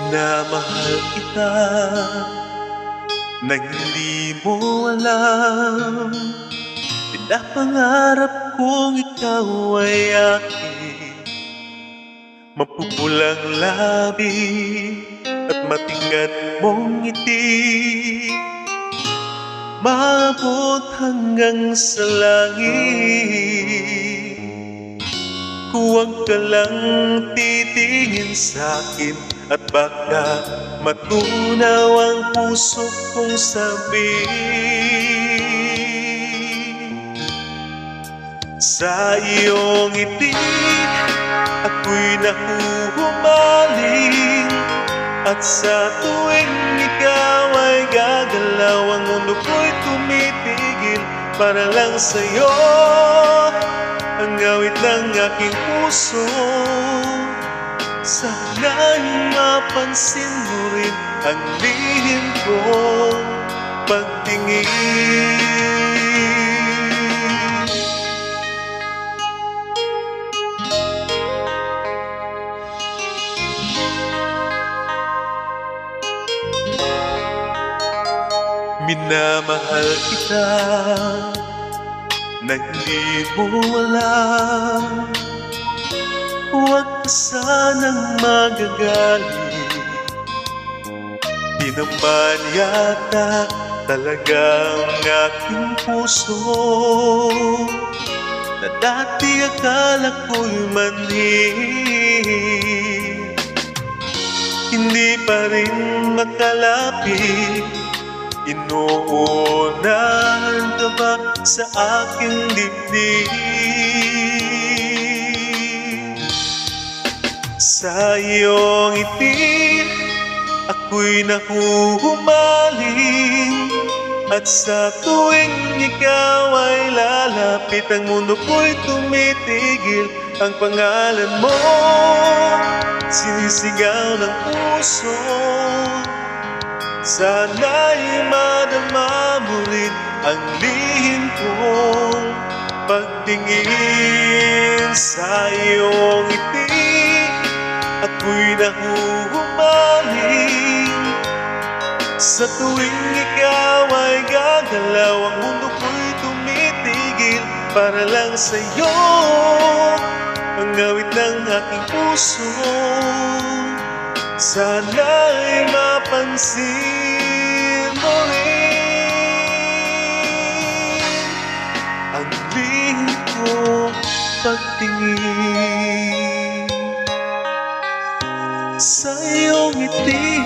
Minamahal kita nang hindi mo alam. Pinapangarap kong ikaw ay aking mapupulang labi at matingkad mong ngiti, maabot hanggang sa langit. Huwag ka lang titingin sa'kin at baka matunaw ang puso kong sabihin. Sa iyong ngiti ako'y nahuhumaling, at sa tuwing ikaw ay gagalaw, ang mundo ko'y tumitigil para lang sa'yo. Ang awit ng aking puso, sana'y mapansin mo rin ang lihim kong pagtingin. Minamahal kita nang di mo alam. Huwag ka sanang magagalit, di naman yata talagang aking puso na dati akala ko'y manhid. Hindi pa rin makalapit, inuunahan ka ba sa aking dibdib? Sa iyong ngiti ako'y nahuhumaling, at sa tuwing ikaw ay lalapit, ang mundo ko'y tumitigil. Ang pangalan mo sinisigaw ng puso, sana'y madama mo rin ang lihim kong pagtingin. Sa iyong ngiti ako'y nahuhumaling, sa tuwing ikaw ay gagalaw, ang mundo ko'y tumitigil para lang sa'yo. Ang awit ng aking puso, sana'y mapansin mo rin ang lihim kong pagtingin. Sa iyong ngiti